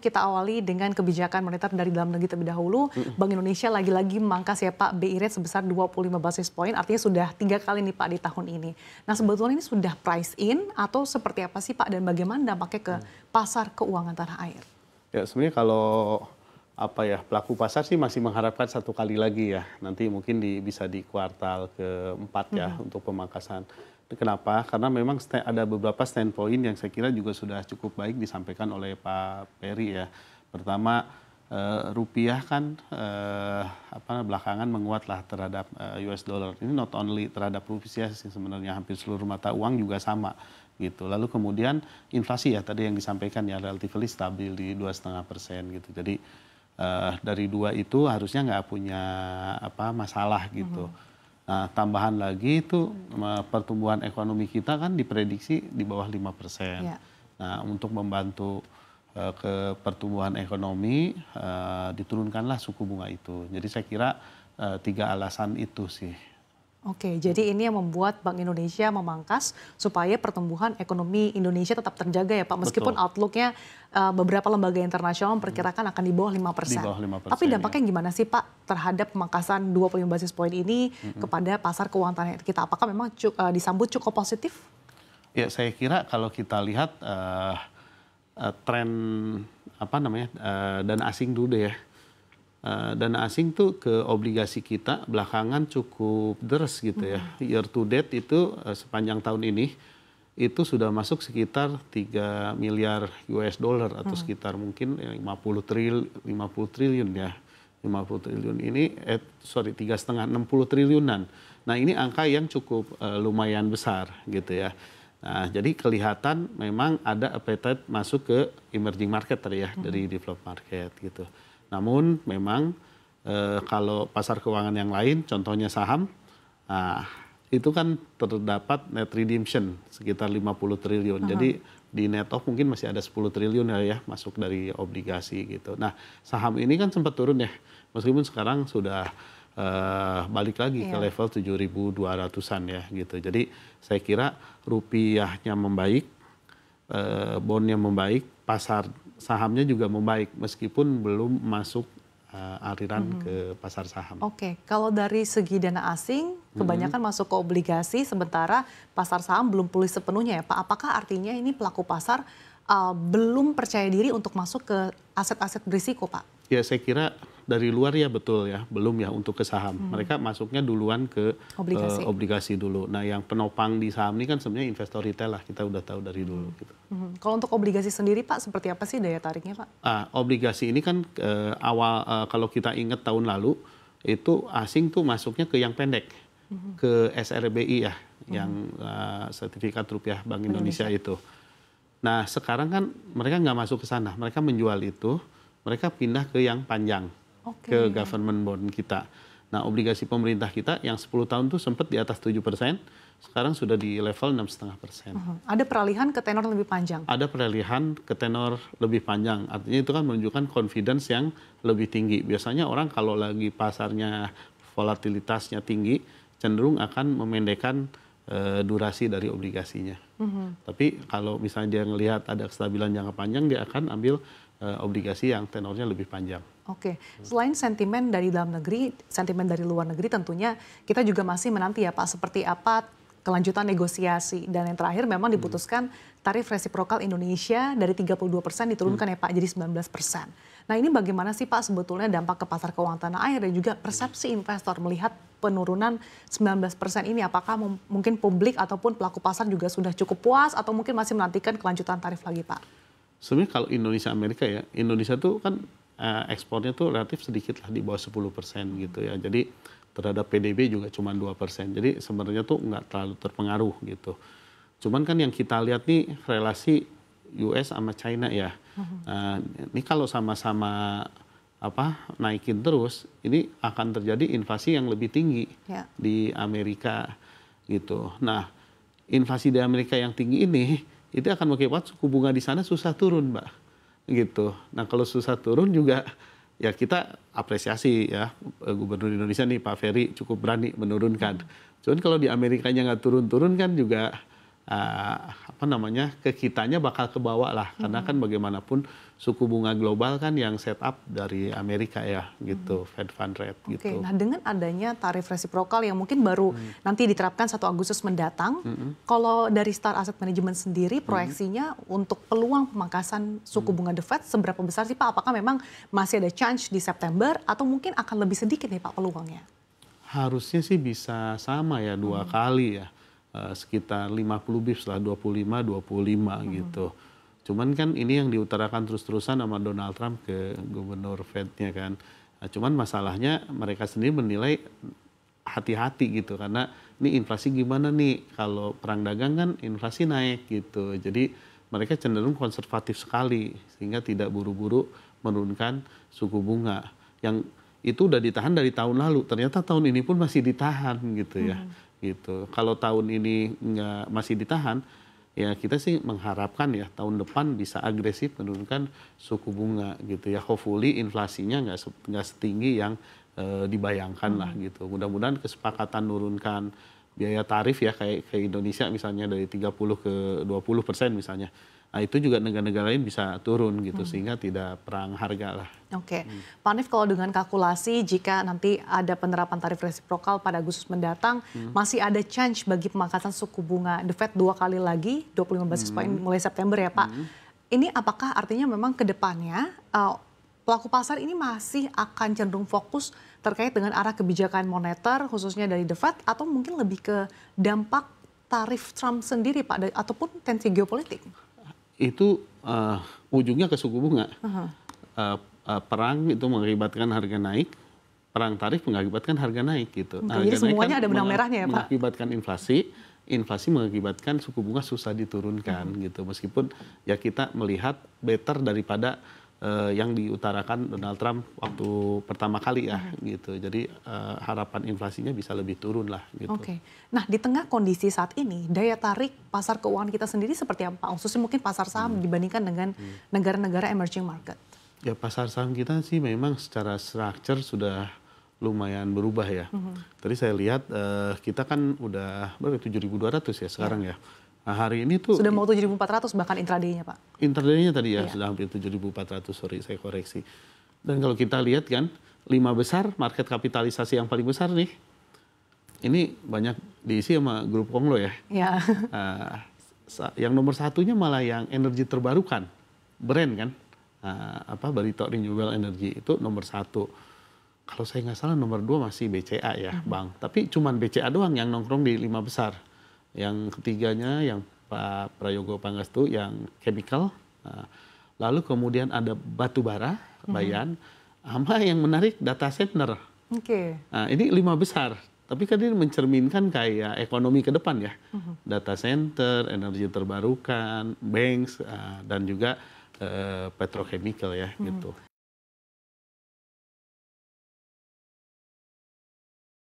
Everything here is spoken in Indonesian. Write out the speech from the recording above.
kita awali dengan kebijakan moneter dari dalam negeri terlebih dahulu. Bank Indonesia lagi-lagi memangkas ya Pak BI rate sebesar 25 basis point, artinya sudah 3 kali nih Pak di tahun ini. Nah sebetulnya ini sudah price in atau seperti apa sih Pak, dan bagaimana dampaknya ke pasar keuangan tanah air? Ya sebenarnya kalau pelaku pasar sih masih mengharapkan 1 kali lagi ya. Nanti mungkin bisa di kuartal keempat ya untuk pemangkasan. Kenapa? Karena memang ada beberapa standpoint yang saya kira juga sudah cukup baik disampaikan oleh Pak Peri ya. Pertama, rupiah kan belakangan menguat lah terhadap US dollar. Ini not only terhadap rupiah sih sebenarnya, hampir seluruh mata uang juga sama gitu. Lalu kemudian inflasi ya tadi yang disampaikan ya relatively stabil di 2,5% gitu. Jadi dari dua itu harusnya nggak punya masalah gitu. Nah, tambahan lagi itu pertumbuhan ekonomi kita kan diprediksi di bawah 5%. Ya. Nah, untuk membantu ke pertumbuhan ekonomi diturunkanlah suku bunga itu. Jadi saya kira 3 alasan itu sih. Oke, jadi ini yang membuat Bank Indonesia memangkas supaya pertumbuhan ekonomi Indonesia tetap terjaga ya Pak. Meskipun outlook-nya beberapa lembaga internasional memperkirakan akan di bawah 5%. Di bawah 5%. Tapi dampaknya gimana sih Pak terhadap pemangkasan 25 basis point ini kepada pasar keuangan tanah air kita? Apakah memang disambut cukup positif? Ya, saya kira kalau kita lihat tren dana asing dulu deh ya. Dana asing tuh ke obligasi kita belakangan cukup deres gitu ya. Year to date itu sepanjang tahun ini itu sudah masuk sekitar 3 miliar US dollar atau sekitar mungkin 50 triliun ya. 50 triliun ini 3,5 60 triliunan. Nah, ini angka yang cukup lumayan besar gitu ya. Nah, jadi kelihatan memang ada appetite masuk ke emerging market tadi ya, dari developed market gitu. Namun memang kalau pasar keuangan yang lain, contohnya saham, itu kan terdapat net redemption sekitar 50 triliun. Jadi di net off mungkin masih ada 10 triliun ya masuk dari obligasi gitu. Nah, saham ini kan sempat turun ya, meskipun sekarang sudah balik lagi ke level 7.200-an ya gitu. Jadi saya kira rupiahnya membaik, bondnya membaik, pasar sahamnya juga membaik meskipun belum masuk aliran ke pasar saham. Oke, kalau dari segi dana asing kebanyakan masuk ke obligasi, sementara pasar saham belum pulih sepenuhnya ya Pak. Apakah artinya ini pelaku pasar belum percaya diri untuk masuk ke aset-aset berisiko Pak? Ya saya kira dari luar ya betul ya, belum ya untuk ke saham. Mereka masuknya duluan ke obligasi dulu. Nah, yang penopang di saham ini kan sebenarnya investor retail lah, kita udah tahu dari dulu gitu. Kalau untuk obligasi sendiri Pak, seperti apa sih daya tariknya Pak? Obligasi ini kan kalau kita ingat tahun lalu itu asing tuh masuknya ke yang pendek, ke SRBI ya, yang sertifikat rupiah Bank Indonesia itu. Nah, sekarang kan mereka nggak masuk ke sana, mereka menjual itu. Mereka pindah ke yang panjang, ke government bond kita. Nah, obligasi pemerintah kita yang 10 tahun tuh sempat di atas 7%, sekarang sudah di level 6,5%. Ada peralihan ke tenor lebih panjang? Ada peralihan ke tenor lebih panjang, artinya itu kan menunjukkan confidence yang lebih tinggi. Biasanya orang kalau lagi pasarnya volatilitasnya tinggi, cenderung akan memendekkan durasi dari obligasinya. Tapi kalau misalnya dia ngelihat ada kestabilan jangka panjang, dia akan ambil obligasi yang tenornya lebih panjang. Oke, selain sentimen dari dalam negeri, sentimen dari luar negeri tentunya kita juga masih menanti ya Pak, seperti apa kelanjutan negosiasi. Dan yang terakhir memang diputuskan tarif resiprokal Indonesia dari 32% diturunkan ya Pak jadi 19%. Nah, ini bagaimana sih Pak sebetulnya dampak ke pasar keuangan tanah air dan juga persepsi investor melihat penurunan 19% ini? Apakah mungkin publik ataupun pelaku pasar juga sudah cukup puas atau mungkin masih menantikan kelanjutan tarif lagi Pak? Sebenarnya kalau Indonesia Amerika ya, Indonesia tuh kan ekspornya tuh relatif sedikit lah di bawah 10% gitu ya. Jadi terhadap PDB juga cuma 2%. Jadi sebenarnya tuh nggak terlalu terpengaruh gitu. Cuman kan yang kita lihat nih relasi US sama China ya. Ini kalau sama-sama naikin terus, ini akan terjadi inflasi yang lebih tinggi di Amerika gitu. Nah, inflasi di Amerika yang tinggi ini itu akan mengakibatkan suku bunga di sana susah turun, Mbak. Gitu. Nah, kalau susah turun juga ya kita apresiasi ya Gubernur Indonesia nih Pak Ferry cukup berani menurunkan. Cuman kalau di Amerikanya nggak turun-turun kan juga apa namanya, ke kitanya bakal kebawa lah, karena kan bagaimanapun suku bunga global kan yang set up dari Amerika ya gitu, Fed Fund Rate Oke, gitu. nah dengan adanya tarif resiprokal yang mungkin baru nanti diterapkan 1 Agustus mendatang, kalau dari Star Asset Management sendiri proyeksinya untuk peluang pemangkasan suku bunga The Fed seberapa besar sih Pak? Apakah memang masih ada chance di September atau mungkin akan lebih sedikit nih Pak peluangnya? Harusnya sih bisa sama ya 2 kali ya, sekitar 50 bips lah, 25 gitu. Cuman kan ini yang diutarakan terus-terusan sama Donald Trump ke gubernur Fed-nya kan. Nah, cuman masalahnya mereka sendiri menilai hati-hati gitu, karena ini inflasi gimana nih, kalau perang dagang kan inflasi naik gitu. Jadi mereka cenderung konservatif sekali sehingga tidak buru-buru menurunkan suku bunga. Yang itu udah ditahan dari tahun lalu, ternyata tahun ini pun masih ditahan gitu ya. Gitu. Kalau tahun ini masih ditahan, ya kita sih mengharapkan ya tahun depan bisa agresif menurunkan suku bunga gitu ya. Hopefully inflasinya nggak setinggi yang dibayangkan lah gitu. Mudah-mudahan kesepakatan nurunkan biaya tarif ya kayak ke Indonesia misalnya dari 30 ke 20% misalnya. Nah itu juga negara-negara lain bisa turun gitu sehingga tidak perang harga lah. Oke, Pak Hanif, kalau dengan kalkulasi jika nanti ada penerapan tarif resiprokal pada Agustus mendatang, masih ada chance bagi pemangkasan suku bunga The Fed 2 kali lagi, 25 basis point mulai September ya Pak. Ini apakah artinya memang ke depannya pelaku pasar ini masih akan cenderung fokus terkait dengan arah kebijakan moneter khususnya dari The Fed atau mungkin lebih ke dampak tarif Trump sendiri Pak ataupun tensi geopolitik? Itu ujungnya ke suku bunga. Perang itu mengakibatkan harga naik, perang tarif mengakibatkan harga naik gitu. Nah, jadi semuanya ada benang merahnya ya Pak? Mengakibatkan inflasi, inflasi mengakibatkan suku bunga susah diturunkan gitu. Meskipun ya kita melihat better daripada yang diutarakan Donald Trump waktu pertama kali ya gitu. Jadi harapan inflasinya bisa lebih turun lah gitu. Oke. Nah di tengah kondisi saat ini daya tarik pasar keuangan kita sendiri seperti apa? Khususnya mungkin pasar saham dibandingkan dengan negara-negara emerging market. Ya pasar saham kita sih memang secara structure sudah lumayan berubah ya. Tadi saya lihat kita kan udah berapa 7.200 ya sekarang ya. Nah, hari ini tuh sudah mau 7.400 bahkan intraday-nya Pak. Intraday-nya tadi ya sudah hampir 7.400, sorry saya koreksi. Dan kalau kita lihat kan 5 besar market kapitalisasi yang paling besar nih, ini banyak diisi sama grup Konglo ya. Ya. Yang nomor satunya malah yang energi terbarukan, brand kan, Barito Renewable Energy itu nomor 1. Kalau saya nggak salah nomor 2 masih BCA ya, Bang. Tapi cuman BCA doang yang nongkrong di 5 besar. Yang ketiganya yang Pak Prayogo Pangestu yang chemical, lalu kemudian ada batu bara, Bayan, sama yang menarik data center. Oke. Nah, ini 5 besar, tapi kan ini mencerminkan kayak ekonomi ke depan ya, data center, energi terbarukan, banks, dan juga petrochemical ya gitu.